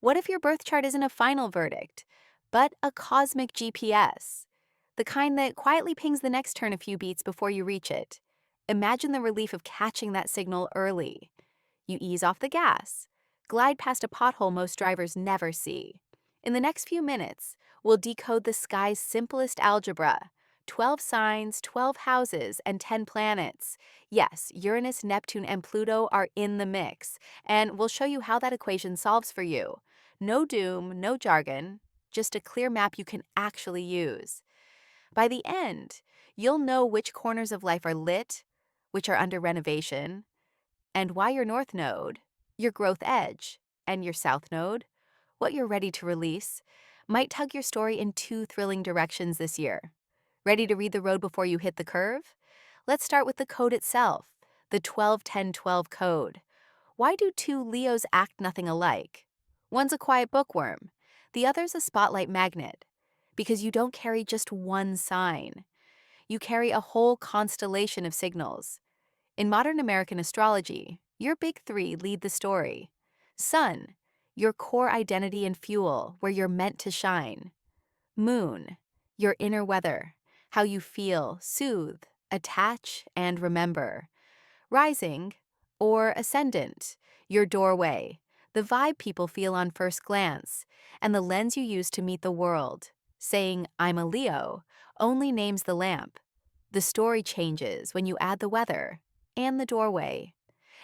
What if your birth chart isn't a final verdict, but a cosmic GPS? The kind that quietly pings the next turn a few beats before you reach it. Imagine the relief of catching that signal early. You ease off the gas, glide past a pothole most drivers never see. In the next few minutes, we'll decode the sky's simplest algebra: 12 signs, 12 houses, and 10 planets. Yes, Uranus, Neptune, and Pluto are in the mix, and we'll show you how that equation solves for you. No doom, no jargon, just a clear map you can actually use. By the end, you'll know which corners of life are lit, which are under renovation, and why your north node, your growth edge, and your south node, what you're ready to release, might tug your story in two thrilling directions this year. Ready to read the road before you hit the curve? Let's start with the code itself, the 12-10-12 code. Why do two Leos act nothing alike? One's a quiet bookworm, the other's a spotlight magnet. Because you don't carry just one sign. You carry a whole constellation of signals. In modern American astrology, your big three lead the story. Sun, your core identity and fuel, where you're meant to shine. Moon, your inner weather, how you feel, soothe, attach, and remember. Rising, or ascendant, your doorway, the vibe people feel on first glance, and the lens you use to meet the world. Saying, "I'm a Leo," only names the lamp. The story changes when you add the weather and the doorway.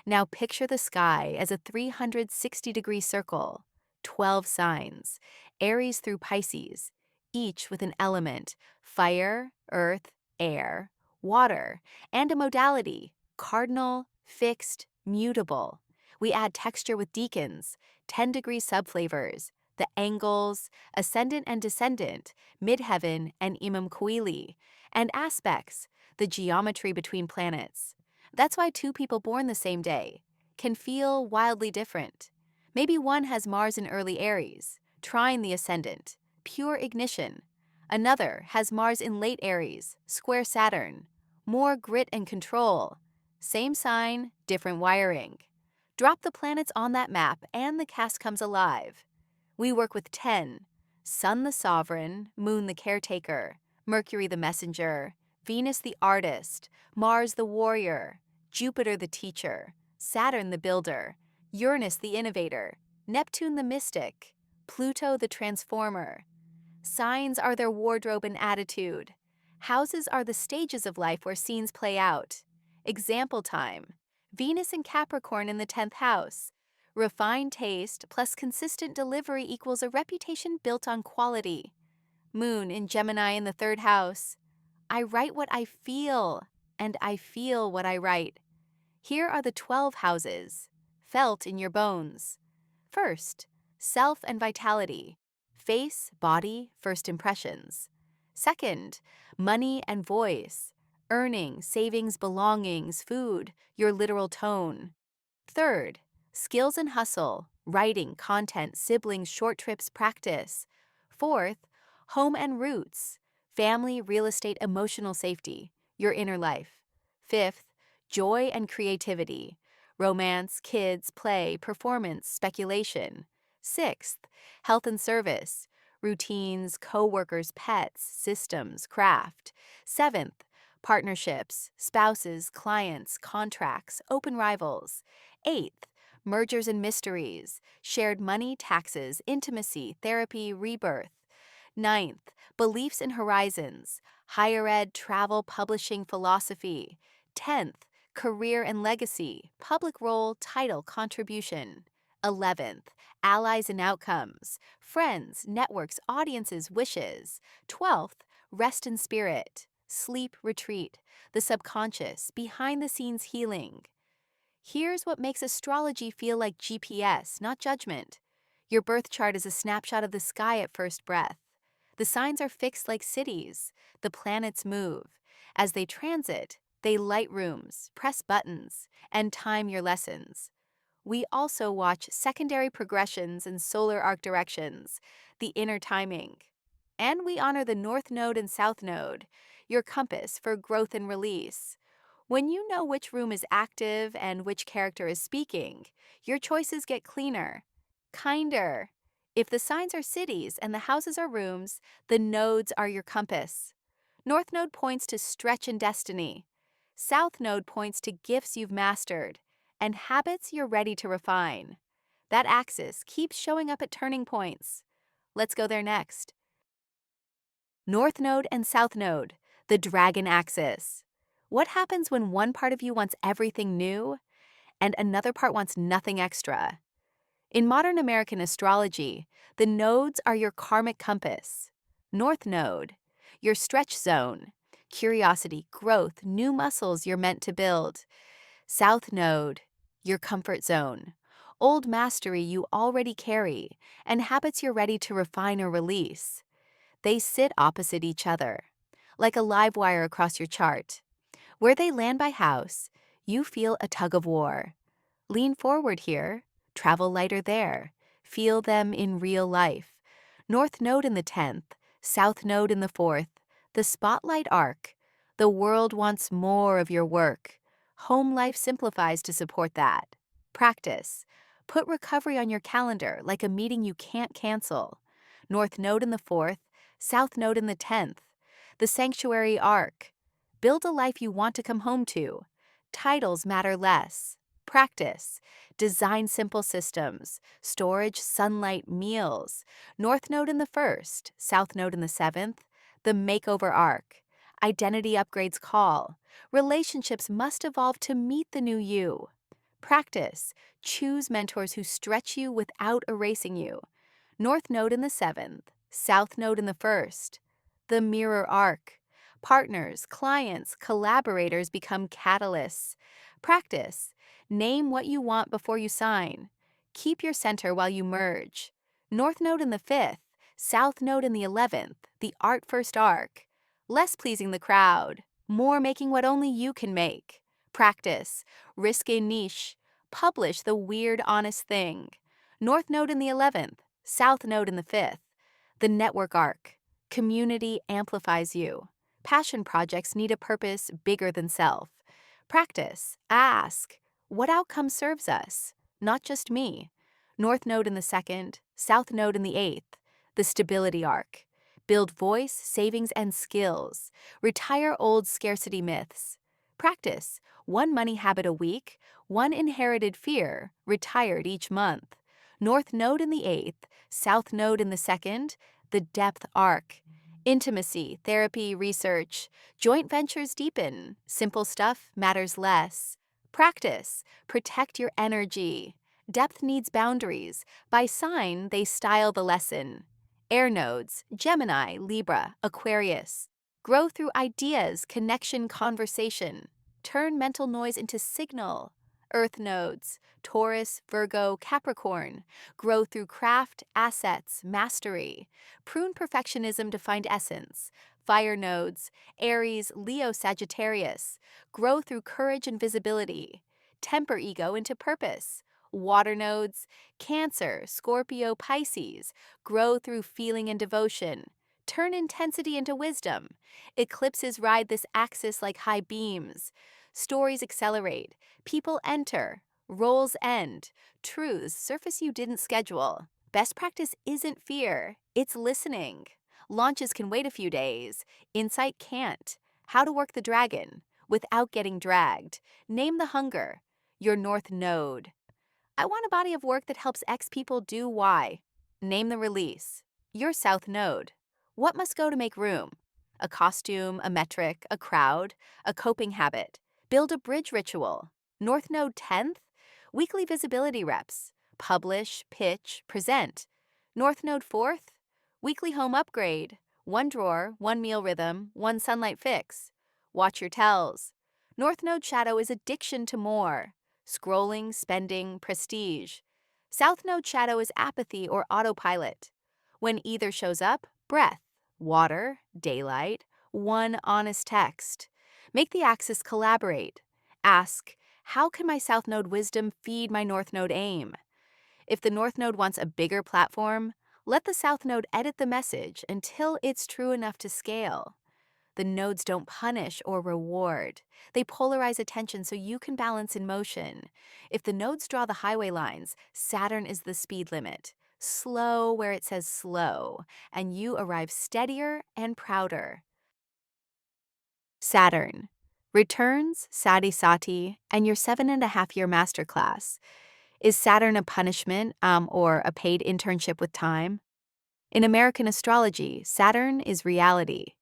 Now picture the sky as a 360-degree circle, 12 signs, Aries through Pisces, each with an element: fire, earth, air, water, and a modality: cardinal, fixed, mutable. We add texture with decans, 10-degree subflavors, the angles, ascendant and descendant, midheaven and imam coeli, and aspects, the geometry between planets. That's why two people born the same day can feel wildly different. Maybe one has Mars in early Aries, trine the ascendant, pure ignition. Another has Mars in late Aries, square Saturn, more grit and control. Same sign, different wiring. Drop the planets on that map and the cast comes alive. We work with 10: Sun the sovereign, Moon the caretaker, Mercury the messenger, Venus the artist, Mars the warrior, Jupiter the teacher, Saturn the builder, Uranus the innovator, Neptune the mystic, Pluto the transformer. Signs are their wardrobe and attitude. Houses are the stages of life where scenes play out. Example time: Venus in Capricorn in the 10th house. Refined taste plus consistent delivery equals a reputation built on quality. Moon in Gemini in the 3rd house. I write what I feel, and I feel what I write. Here are the 12 houses, felt in your bones. First, self and vitality, face, body, first impressions. Second, money and voice, earning, savings, belongings, food, your literal tone. Third, skills and hustle, writing, content, siblings, short trips, practice. Fourth, home and roots, family, real estate, emotional safety, your inner life. Fifth, joy and creativity, romance, kids, play, performance, speculation. Sixth, health and service, routines, co-workers, pets, systems, craft. Seventh, partnerships, spouses, clients, contracts, open rivals. Eighth, mergers and mysteries, shared money, taxes, intimacy, therapy, rebirth. Ninth, beliefs and horizons, higher ed, travel, publishing, philosophy. 10th, career and legacy, public role, title, contribution. 11th, allies and outcomes, friends, networks, audiences, wishes. 12th, rest and spirit, sleep, retreat, the subconscious, behind the scenes healing. Here's what makes astrology feel like GPS, not judgment. Your birth chart is a snapshot of the sky at first breath. The signs are fixed like cities. The planets move. As they transit, they light rooms, press buttons, and time your lessons. We also watch secondary progressions and solar arc directions, the inner timing. And we honor the North Node and South Node, your compass for growth and release. When you know which room is active and which character is speaking, your choices get cleaner, kinder, If the signs are cities and the houses are rooms, the nodes are your compass. North node points to stretch and destiny. South node points to gifts you've mastered and habits you're ready to refine. That axis keeps showing up at turning points. Let's go there next. North node and south node, the dragon axis. What happens when one part of you wants everything new and another part wants nothing extra? In modern American astrology, the nodes are your karmic compass. North node, your stretch zone, curiosity, growth, new muscles you're meant to build. South node, your comfort zone, old mastery you already carry, and habits you're ready to refine or release. They sit opposite each other, like a live wire across your chart. Where they land by house, you feel a tug of war. Lean forward here, travel lighter there. Feel them in real life. North node in the 10th, south node in the 4th. The spotlight arc. The world wants more of your work. Home life simplifies to support that. Practice. Put recovery on your calendar like a meeting you can't cancel. North node in the 4th, south node in the 10th. The sanctuary arc. Build a life you want to come home to. Titles matter less. Practice. Design simple systems. Storage, sunlight, meals. North node in the 1st, south node in the 7th. The makeover arc. Identity upgrades call. Relationships must evolve to meet the new you. Practice. Choose mentors who stretch you without erasing you. North node in the 7th, south node in the 1st. The mirror arc. Partners, clients, collaborators become catalysts. Practice. Name what you want before you sign. Keep your center while you merge. North node in the 5th, south node in the 11th, the art first arc. Less pleasing the crowd, more making what only you can make. Practice. Risk a niche. Publish the weird, honest thing. North node in the 11th, south node in the 5th. The network arc. Community amplifies you. Passion projects need a purpose bigger than self. Practice. Ask. What outcome serves us? Not just me. North node in the 2nd, south node in the 8th. The stability arc. Build voice, savings, and skills. Retire old scarcity myths. Practice. One money habit a week, one inherited fear, retired each month. North node in the 8th, south node in the 2nd. The depth arc. Intimacy, therapy, research. Joint ventures deepen. Simple stuff matters less. Practice. Protect your energy. Depth needs boundaries. By sign, they style the lesson. Air nodes, Gemini, Libra, Aquarius. Grow through ideas, connection, conversation. Turn mental noise into signal. Earth nodes, Taurus, Virgo, Capricorn. Grow through craft, assets, mastery. Prune perfectionism to find essence. Fire nodes, Aries, Leo, Sagittarius. Grow through courage and visibility. Temper ego into purpose. Water nodes, Cancer, Scorpio, Pisces. Grow through feeling and devotion. Turn intensity into wisdom. Eclipses ride this axis like high beams. Stories accelerate. People enter. Roles end. Truths surface you didn't schedule. Best practice isn't fear, it's listening. Launches can wait a few days. Insight can't. How to work the dragon without getting dragged. Name the hunger. Your north node. I want a body of work that helps X people do Y. Name the release. Your south node. What must go to make room? A costume, a metric, a crowd, a coping habit. Build a bridge ritual. North node 10th. Weekly visibility reps. Publish, pitch, present. North node 4th. Weekly home upgrade. One drawer, one meal rhythm, one sunlight fix. Watch your tells. North node shadow is addiction to more. Scrolling, spending, prestige. South node shadow is apathy or autopilot. When either shows up, breath, water, daylight, one honest text. Make the axis collaborate. Ask, how can my south node wisdom feed my north node aim? If the north node wants a bigger platform, let the south node edit the message until it's true enough to scale. The nodes don't punish or reward. They polarize attention so you can balance in motion. If the nodes draw the highway lines, Saturn is the speed limit. slow where it says slow, and you arrive steadier and prouder. Saturn returns Sati Sati and your 7.5 year masterclass. Is Saturn a punishment or a paid internship with time? In American astrology, Saturn is reality.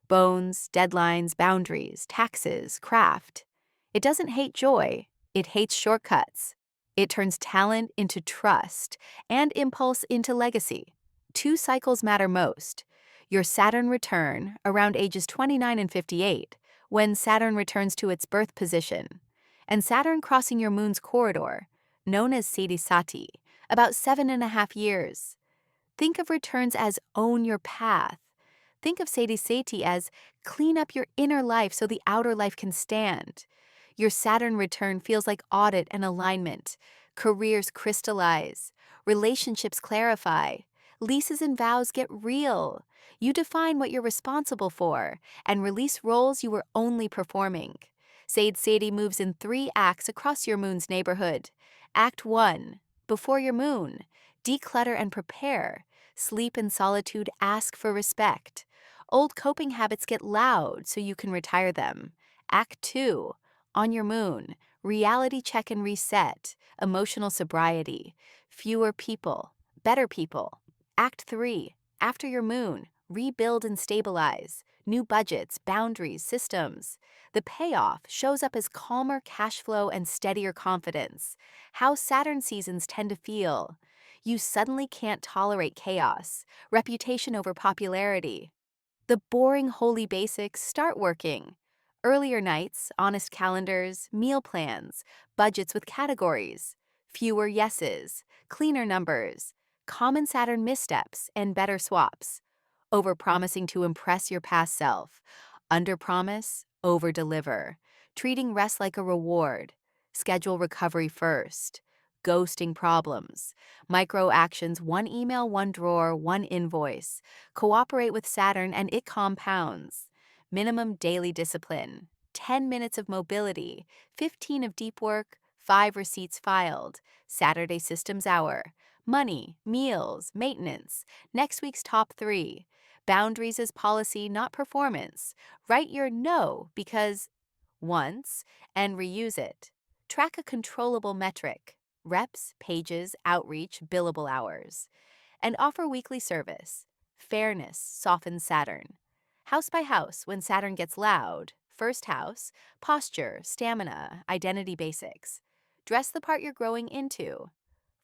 Bones, deadlines, boundaries, taxes, craft. It doesn't hate joy, it hates shortcuts. It turns talent into trust and impulse into legacy. Two cycles matter most. Your Saturn return around ages 29 and 58, when Saturn returns to its birth position, and Saturn crossing your moon's corridor, known as Sati Sati, about 7.5 years. Think of returns as own your path. Think of Sati Sati as clean up your inner life so the outer life can stand. Your Saturn return feels like audit and alignment. Careers crystallize. Relationships clarify. Leases and vows get real. You define what you're responsible for and release roles you were only performing. Sati Sati moves in 3 acts across your moon's neighborhood. Act 1, before your moon. Declutter and prepare. Sleep in solitude, ask for respect. Old coping habits get loud so you can retire them. Act 2, on your moon. Reality check and reset. Emotional sobriety. Fewer people, better people. Act 3, after your moon. Rebuild and stabilize. New budgets, boundaries, systems. The payoff shows up as calmer cash flow and steadier confidence. How Saturn seasons tend to feel. You suddenly can't tolerate chaos, reputation over popularity. The boring holy basics start working. Earlier nights, honest calendars, meal plans, budgets with categories, fewer yeses, cleaner numbers, common Saturn missteps, and better swaps. Overpromising to impress your past self. Underpromise, overdeliver. Treating rest like a reward. Schedule recovery first. Ghosting problems. Micro actions, one email, one drawer, one invoice. Cooperate with Saturn and it compounds. Minimum daily discipline. 10 minutes of mobility. 15 of deep work. 5 receipts filed. Saturday systems hour. Money, meals, maintenance. Next week's top 3. Boundaries as policy, not performance. Write your no because once and reuse it. Track a controllable metric. Reps, pages, outreach, billable hours. And offer weekly service. Fairness softens Saturn. House by house, when Saturn gets loud. First house, posture, stamina, identity basics. Dress the part you're growing into.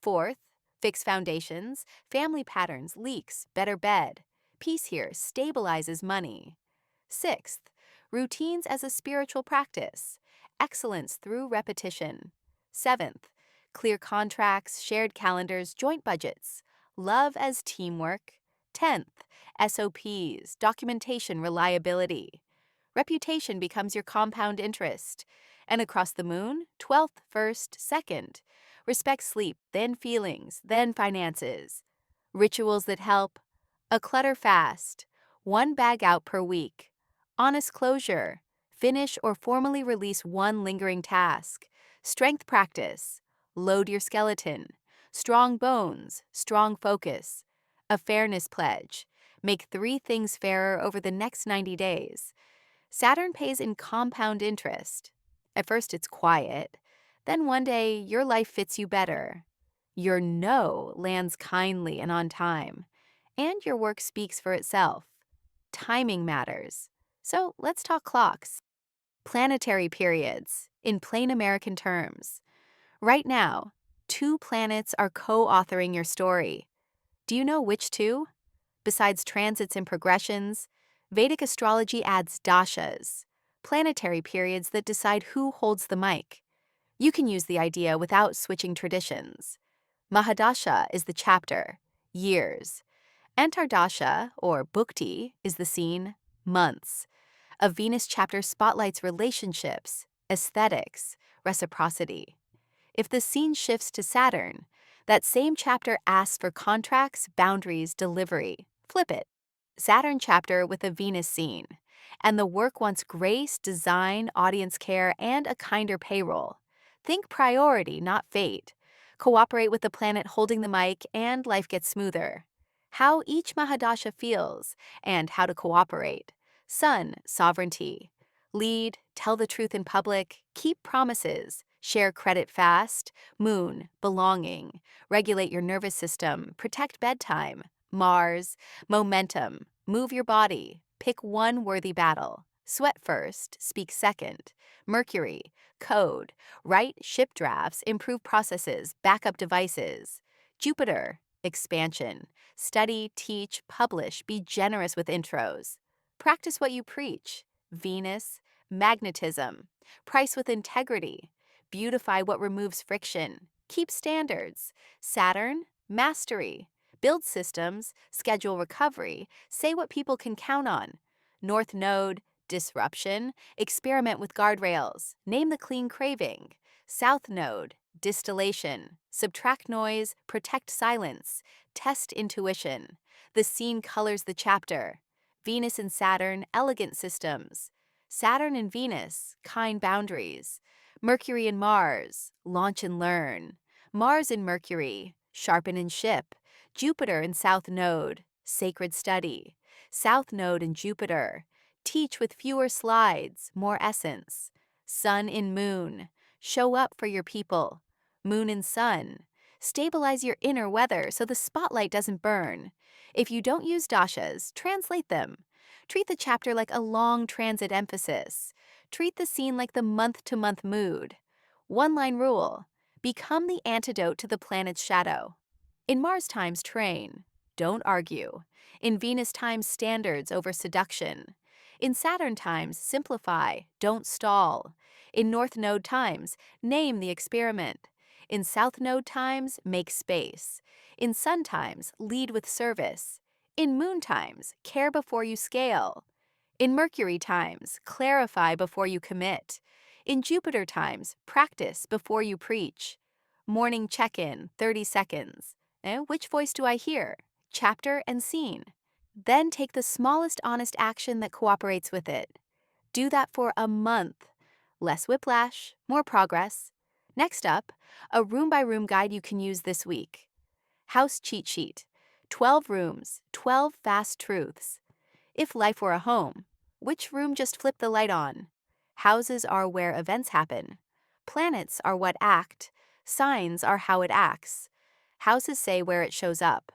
Fourth, fix foundations, family patterns, leaks, better bed. Peace here stabilizes money. Sixth, routines as a spiritual practice. Excellence through repetition. Seventh, clear contracts, shared calendars, joint budgets. Love as teamwork. 10th, SOPs, documentation, reliability. Reputation becomes your compound interest. And across the moon, 12th, 1st, 2nd. Respect sleep, then feelings, then finances. Rituals that help. A clutter fast. 1 bag out per week. Honest closure. Finish or formally release 1 lingering task. Strength practice. Load your skeleton. Strong bones, strong focus. A fairness pledge. Make 3 things fairer over the next 90 days. Saturn pays in compound interest. At first it's quiet. Then one day your life fits you better. Your no lands kindly and on time. And your work speaks for itself. Timing matters. So let's talk clocks. Planetary periods, in plain American terms. Right now, 2 planets are co-authoring your story. Do you know which 2? Besides transits and progressions, Vedic astrology adds dashas, planetary periods that decide who holds the mic. You can use the idea without switching traditions. Mahadasha is the chapter, years. Antardasha, or Bhukti, is the scene, months. A Venus chapter spotlights relationships, aesthetics, reciprocity. If the scene shifts to Saturn, that same chapter asks for contracts, boundaries, delivery. Flip it. Saturn chapter with a Venus scene. And the work wants grace, design, audience care, and a kinder payroll. Think priority, not fate. Cooperate with the planet holding the mic, and life gets smoother. How each Mahadasha feels, and how to cooperate. Sun, sovereignty. Lead, tell the truth in public, keep promises, share credit fast. Moon, belonging. Regulate your nervous system, protect bedtime. Mars, momentum. Move your body, pick one worthy battle. Sweat first, speak second. Mercury, code. Write ship drafts, improve processes, backup devices. Jupiter, expansion. Study, teach, publish, be generous with intros. Practice what you preach. Venus, magnetism. Price with integrity. Beautify what removes friction. Keep standards. Saturn, mastery. Build systems, schedule recovery, say what people can count on. North Node, disruption. Experiment with guardrails. Name the clean craving. South Node, distillation. Subtract noise, protect silence. Test intuition. The scene colors the chapter. Venus and Saturn, elegant systems. Saturn and Venus, kind boundaries. Mercury and Mars, launch and learn. Mars and Mercury, sharpen and ship. Jupiter and South Node, sacred study. South Node and Jupiter, teach with fewer slides, more essence. Sun in Moon, show up for your people. Moon and Sun, stabilize your inner weather so the spotlight doesn't burn. If you don't use dashas, translate them. Treat the chapter like a long transit emphasis. Treat the scene like the month-to-month mood. One-line rule, become the antidote to the planet's shadow. In Mars times, train. Don't argue. In Venus times, standards over seduction. In Saturn times, simplify. Don't stall. In North Node times, name the experiment. In South Node times, make space. In Sun times, lead with service. In Moon times, care before you scale. In Mercury times, clarify before you commit. In Jupiter times, practice before you preach. Morning check-in, 30 seconds. Which voice do I hear? Chapter and scene. Then take the smallest honest action that cooperates with it. Do that for a month. Less whiplash, more progress. Next up, a room-by-room guide you can use this week. House cheat sheet. 12 rooms, 12 fast truths. If life were a home, which room just flip the light on? Houses are where events happen. Planets are what act. Signs are how it acts. Houses say where it shows up.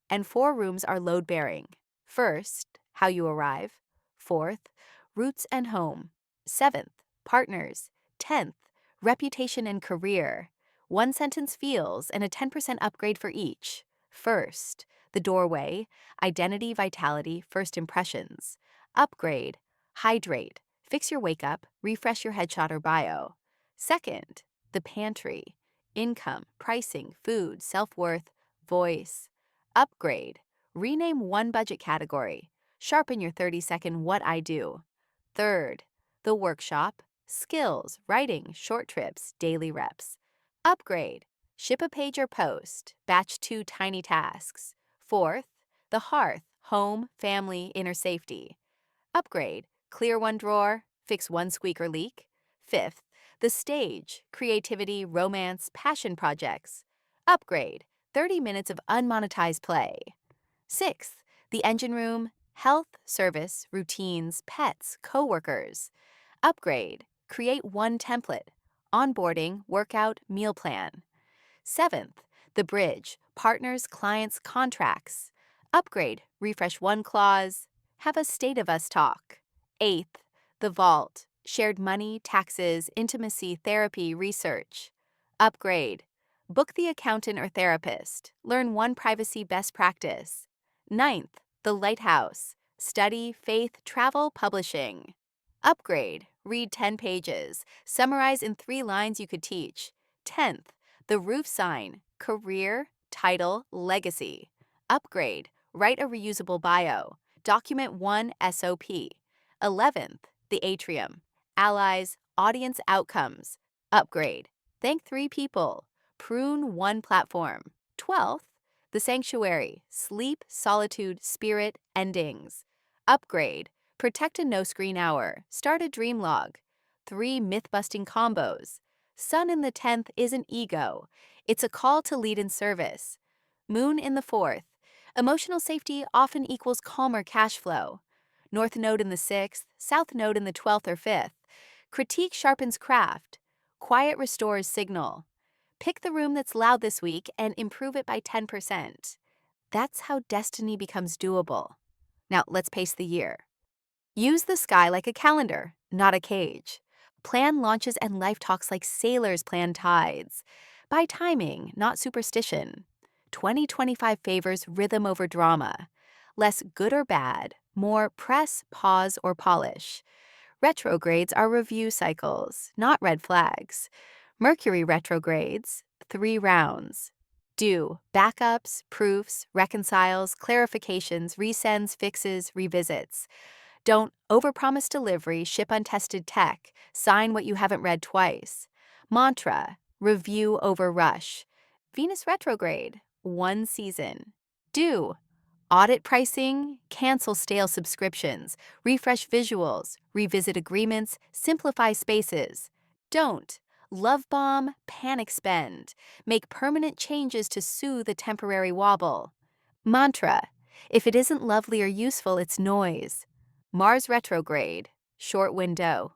And 4 rooms are load-bearing. First, how you arrive. Fourth, roots and home. Seventh, partners. 10th, reputation and career. 1-sentence feels and a 10% upgrade for each. First, the doorway, identity, vitality, first impressions. Upgrade, hydrate, fix your wake-up, refresh your headshot or bio. Second, the pantry, income, pricing, food, self-worth, voice. Upgrade, rename one budget category, sharpen your 30-second what I do. Third, the workshop, skills, writing, short trips, daily reps. Upgrade, ship a page or post, batch 2 tiny tasks. Fourth, the hearth, home, family, inner safety. Upgrade, clear one drawer, fix one squeak or leak. Fifth, the stage, creativity, romance, passion projects. Upgrade, 30 minutes of unmonetized play. Sixth, the engine room, health, service, routines, pets, coworkers. Upgrade, create one template, onboarding, workout, meal plan. Seventh, the bridge, partners, clients, contracts. Upgrade, refresh one clause, have a state of us talk. Eighth, the vault, shared money, taxes, intimacy, therapy, research. Upgrade, book the accountant or therapist, learn one privacy best practice. Ninth, the lighthouse, study, faith, travel, publishing. Upgrade, read 10 pages, summarize in 3 lines you could teach. 10th, the roof sign, career, title, legacy. Upgrade, write a reusable bio, document one SOP. 11th, the atrium, allies, audience outcomes. Upgrade, thank 3 people, prune one platform. 12th, the sanctuary, sleep, solitude, spirit, endings. Upgrade, protect a no-screen hour, start a dream log. 3 myth-busting combos. Sun in the 10th isn't ego, it's a call to lead in service. Moon in the 4th. Emotional safety often equals calmer cash flow. North node in the 6th, south node in the 12th or 5th. Critique sharpens craft. Quiet restores signal. Pick the room that's loud this week and improve it by 10%. That's how destiny becomes doable. Now, let's pace the year. Use the sky like a calendar, not a cage. Plan launches and life talks like sailors plan tides. By timing, not superstition. 2025 favors rhythm over drama. Less good or bad, more press, pause, or polish. Retrogrades are review cycles, not red flags. Mercury retrogrades, 3 rounds. Do backups, proofs, reconciles, clarifications, resends, fixes, revisits. Don't overpromise delivery, ship untested tech, sign what you haven't read twice. Mantra, review over rush. Venus retrograde, 1 season. Do audit pricing, cancel stale subscriptions, refresh visuals, revisit agreements, simplify spaces. Don't love bomb, panic spend, make permanent changes to soothe a temporary wobble. Mantra, if it isn't lovely or useful, it's noise. Mars retrograde, short window.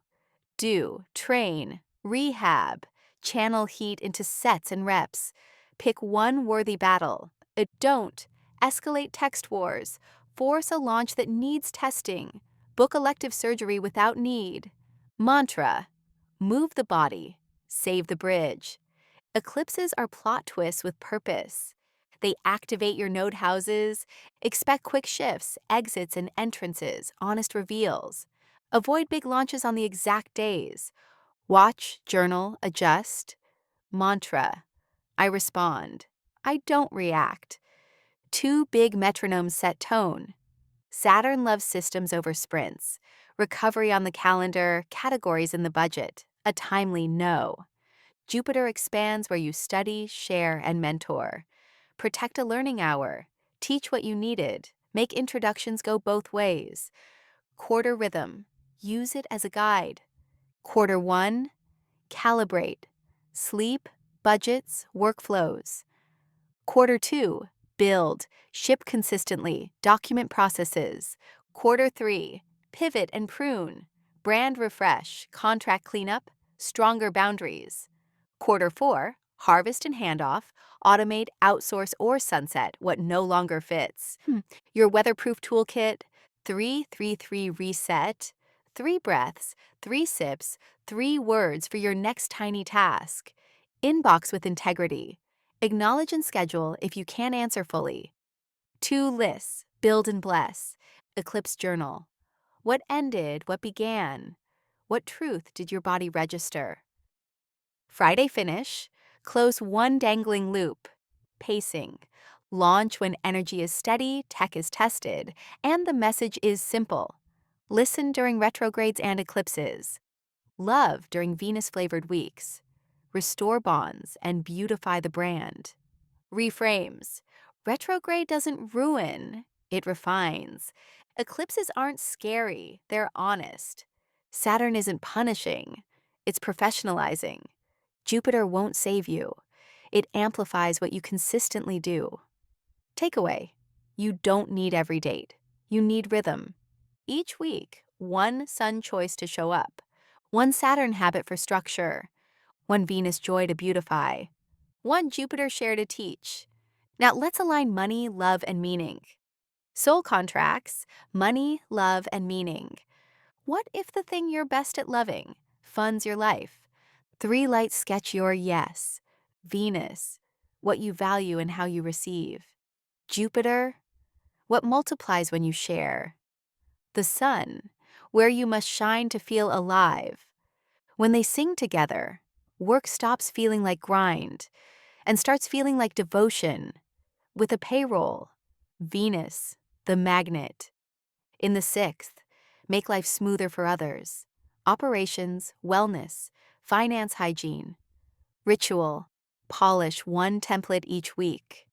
Do, train, rehab, channel heat into sets and reps. Pick one worthy battle. Don't escalate text wars. Force a launch that needs testing. Book elective surgery without need. Mantra, move the body, save the bridge. Eclipses are plot twists with purpose. They activate your node houses. Expect quick shifts, exits, and entrances, honest reveals. Avoid big launches on the exact days. Watch, journal, adjust. Mantra, I respond. I don't react. 2 big metronomes set tone. Saturn loves systems over sprints. Recovery on the calendar, categories in the budget. A timely no. Jupiter expands where you study, share, and mentor. Protect a learning hour. Teach what you needed. Make introductions go both ways. Quarter rhythm. Use it as a guide. Quarter 1. Calibrate. Sleep, budgets, workflows. Quarter 2. Build. Ship consistently. Document processes. Quarter 3. Pivot and prune. Brand refresh. Contract cleanup. Stronger boundaries. Quarter 4. Harvest and handoff. Automate, outsource, or sunset what no longer fits. Your weatherproof toolkit. 3-3-3 reset. 3 breaths, 3 sips, 3 words for your next tiny task. Inbox with integrity. Acknowledge and schedule if you can't answer fully. 2 lists, build and bless. Eclipse journal. What ended, what began? What truth did your body register? Friday finish. Close 1 dangling loop. Pacing. Launch when energy is steady, tech is tested, and the message is simple. Listen during retrogrades and eclipses. Love during Venus-flavored weeks. Restore bonds and beautify the brand. Reframes. Retrograde doesn't ruin, it refines. Eclipses aren't scary, they're honest. Saturn isn't punishing, it's professionalizing. Jupiter won't save you. It amplifies what you consistently do. Takeaway. You don't need every date. You need rhythm. Each week, 1 sun choice to show up, 1 Saturn habit for structure, 1 Venus joy to beautify, 1 Jupiter share to teach. Now let's align money, love, and meaning. Soul contracts, money, love, and meaning. What if the thing you're best at loving funds your life? 3 lights sketch your yes. Venus, what you value and how you receive. Jupiter, what multiplies when you share. The sun, where you must shine to feel alive. When they sing together, work stops feeling like grind and starts feeling like devotion. With a payroll, Venus, the magnet. In the 6th, make life smoother for others. Operations, wellness, finance hygiene. Ritual, polish 1 template each week.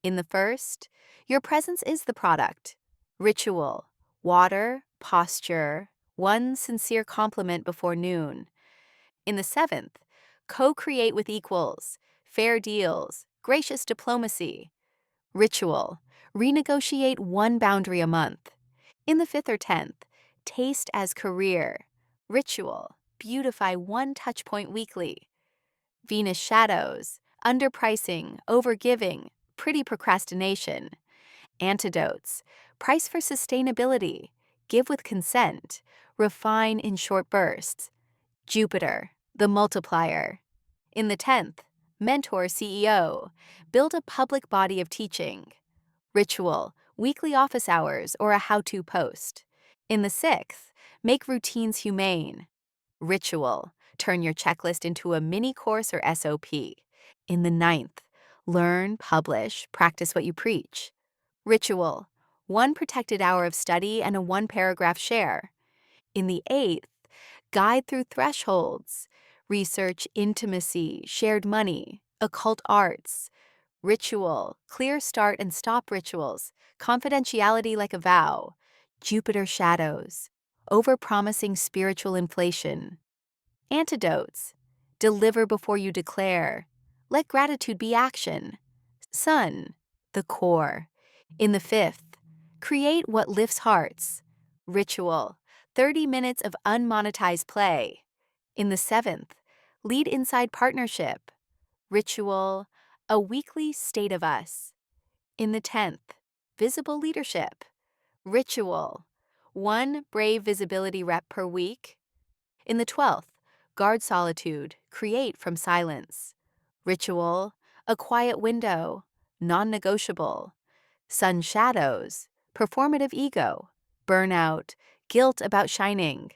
In the 1st, your presence is the product. Ritual, water, posture, 1 sincere compliment before noon. In the 7th, Co-create with equals, fair deals, gracious diplomacy. Ritual, renegotiate one boundary a month. In the 5th or 10th, taste as career. Ritual, beautify one touch point weekly. Venus shadows, underpricing, overgiving, pretty procrastination. Antidotes, price for sustainability, give with consent, refine in short bursts. Jupiter, the multiplier. In the 10th, mentor CEO, build a public body of teaching. Ritual, weekly office hours or a how-to post. In the 6th, make routines humane. Ritual, turn your checklist into a mini course or SOP. In the 9th, learn, publish, practice what you preach. Ritual, one protected hour of study and a one-paragraph share. In the 8th, guide through thresholds, research intimacy, shared money, occult arts. Ritual, clear start and stop rituals, confidentiality like a vow. Jupiter shadows, overpromising spiritual inflation. Antidotes, deliver before you declare. Let gratitude be action. Sun, the core. In the 5th, create what lifts hearts. Ritual, 30 minutes of unmonetized play. In the 7th, lead inside partnership. Ritual, a weekly state of us. In the 10th, visible leadership. Ritual, one brave visibility rep per week. In the 12th, guard solitude, create from silence. Ritual, a quiet window, non-negotiable. Sun shadows, performative ego, burnout, guilt about shining.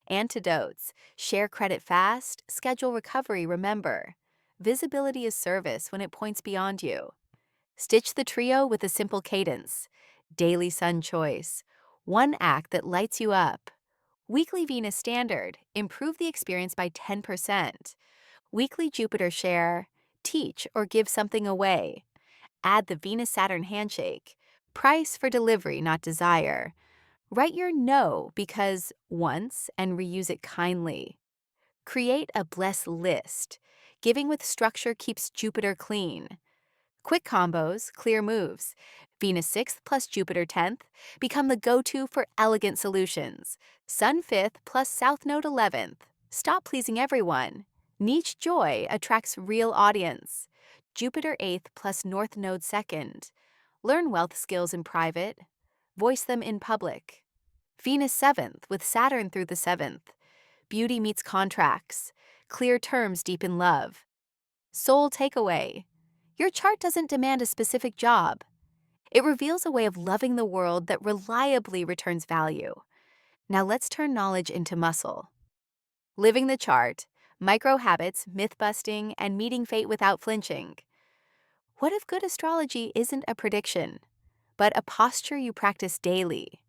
Antidotes, share credit fast, schedule recovery, remember. Visibility is service when it points beyond you. Stitch the trio with a simple cadence. Daily sun choice, one act that lights you up. Weekly Venus standard, improve the experience by 10%. Weekly Jupiter share, teach or give something away. Add the Venus-Saturn handshake, price for delivery, not desire. Write your no because once and reuse it kindly. Create a bless list. Giving with structure keeps Jupiter clean. Quick combos, clear moves. Venus 6th plus Jupiter 10th become the go-to for elegant solutions. Sun 5th plus South Node 11th. Stop pleasing everyone. Niche joy attracts real audience. Jupiter 8th plus North Node 2nd. Learn wealth skills in private. Voice them in public. Venus 7th with Saturn through the 7th. Beauty meets contracts. Clear terms deepen love. Soul takeaway. Your chart doesn't demand a specific job. It reveals a way of loving the world that reliably returns value. Now let's turn knowledge into muscle. Living the chart, micro habits, myth-busting, and meeting fate without flinching. What if good astrology isn't a prediction, but a posture you practice daily?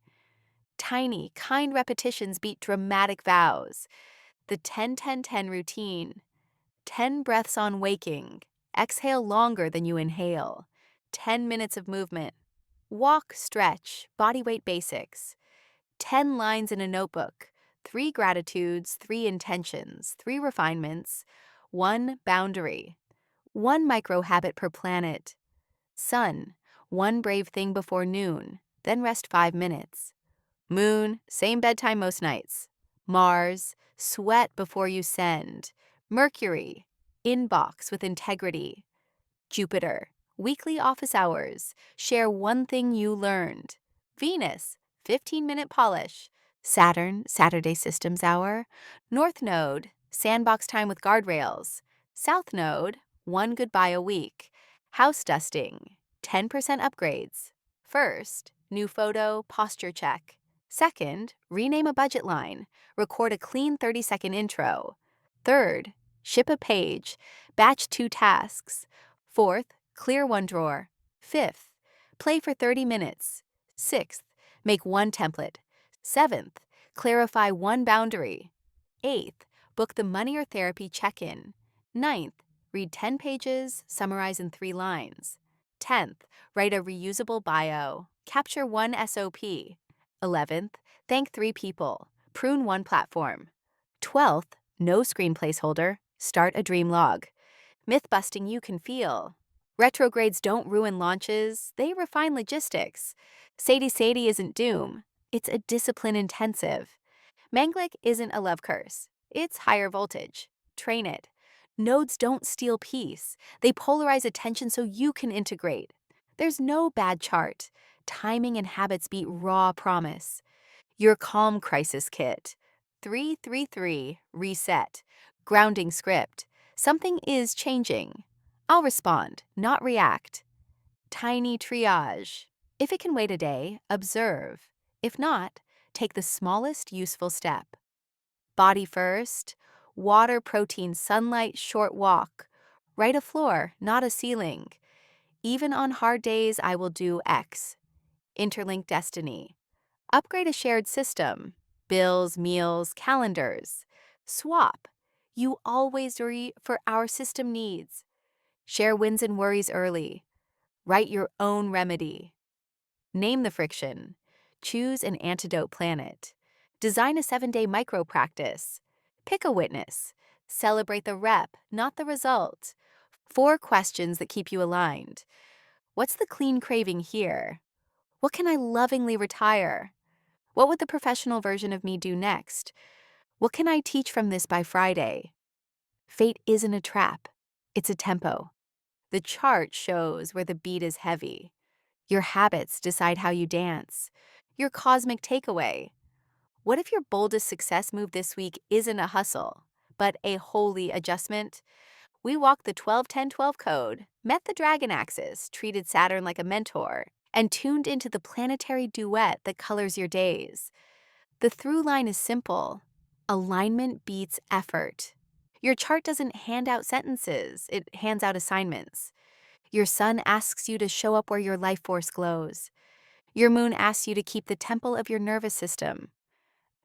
Tiny, kind repetitions beat dramatic vows. The 10-10-10 routine. 10 breaths on waking. Exhale longer than you inhale. 10 minutes of movement. Walk, stretch, body weight basics. 10 lines in a notebook. 3 gratitudes, 3 intentions, 3 refinements, 1 boundary. 1 micro habit per planet. Sun, 1 brave thing before noon, then rest 5 minutes. Moon, same bedtime most nights. Mars, sweat before you send. Mercury, inbox with integrity. Jupiter, weekly office hours. Share one thing you learned. Venus, 15-minute polish. Saturn, Saturday systems hour. North Node, sandbox time with guardrails. South Node, one goodbye a week. House dusting, 10% upgrades. First, new photo, posture check. Second, rename a budget line. Record a clean 30-second intro. Third, ship a page. Batch 2 tasks. Fourth, clear 1 drawer. Fifth, play for 30 minutes. Sixth, make 1 template. Seventh, clarify 1 boundary. Eighth, book the money or therapy check-in. Ninth, read 10 pages, summarize in 3 lines. 10th, write a reusable bio. Capture 1 SOP. 11th, thank 3 people. Prune 1 platform. 12th, no screen placeholder. Start a dream log. Myth busting you can feel. Retrogrades don't ruin launches, they refine logistics. Sadie Sadie isn't doom, it's a discipline intensive. Manglik isn't a love curse, it's higher voltage. Train it. Nodes don't steal peace, they polarize attention so you can integrate. There's no bad chart. Timing and habits beat raw promise. Your Calm Crisis Kit. 333 Reset. Grounding script. Something is changing. I'll respond, not react. Tiny triage. If it can wait a day, observe. If not, take the smallest useful step. Body first. Water, protein, sunlight, short walk. Write a floor, not a ceiling. Even on hard days, I will do X. Interlink destiny. Upgrade a shared system. Bills, meals, calendars. Swap. You always worry for our system needs. Share wins and worries early. Write your own remedy. Name the friction. Choose an antidote planet. Design a 7-day micro practice. Pick a witness. Celebrate the rep, not the result. 4 questions that keep you aligned. What's the clean craving here? What can I lovingly retire? What would the professional version of me do next? What can I teach from this by Friday? Fate isn't a trap, it's a tempo. The chart shows where the beat is heavy. Your habits decide how you dance. Your cosmic takeaway. What if your boldest success move this week isn't a hustle, but a holy adjustment? We walked the 12-10-12 code, met the dragon axis, treated Saturn like a mentor, and tuned into the planetary duet that colors your days. The through line is simple. Alignment beats effort. Your chart doesn't hand out sentences, it hands out assignments. Your sun asks you to show up where your life force glows. Your moon asks you to keep the temple of your nervous system.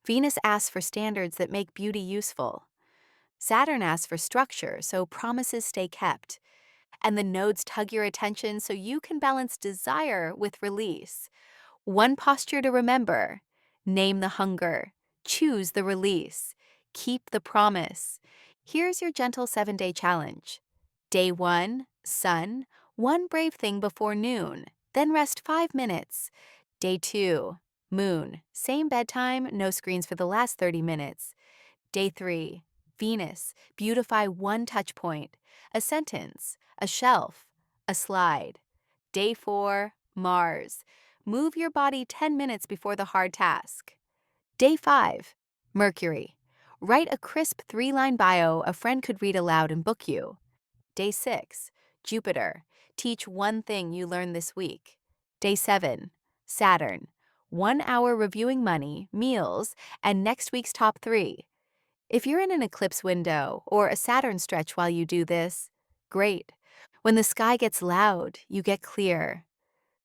Venus asks for standards that make beauty useful. Saturn asks for structure so promises stay kept. And the nodes tug your attention so you can balance desire with release. One posture to remember. Name the hunger. Choose the release. Keep the promise. Here's your gentle 7-day challenge. Day 1, sun, one brave thing before noon, then rest 5 minutes. Day 2, moon, same bedtime, no screens for the last 30 minutes. Day 3, Venus, beautify one touch point, a sentence, a shelf, a slide. Day 4, Mars, move your body 10 minutes before the hard task. Day 5, Mercury, write a crisp 3-line bio a friend could read aloud and book you. Day 6, Jupiter, teach one thing you learned this week. Day 7, Saturn, 1 hour reviewing money, meals, and next week's top 3. If you're in an eclipse window or a Saturn stretch while you do this, great. When the sky gets loud, you get clear.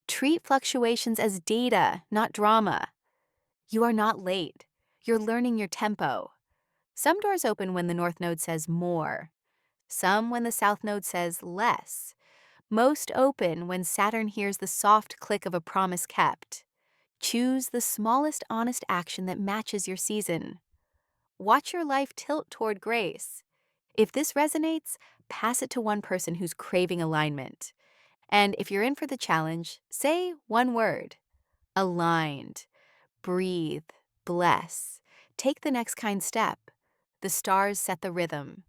Treat fluctuations as data, not drama. You are not late. You're learning your tempo. Some doors open when the North Node says more. Some when the South Node says less. Most open when Saturn hears the soft click of a promise kept. Choose the smallest honest action that matches your season. Watch your life tilt toward grace. If this resonates, pass it to one person who's craving alignment. And if you're in for the challenge, say one word. Aligned. Breathe. Bless. Take the next kind step. The stars set the rhythm.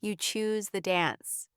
You choose the dance.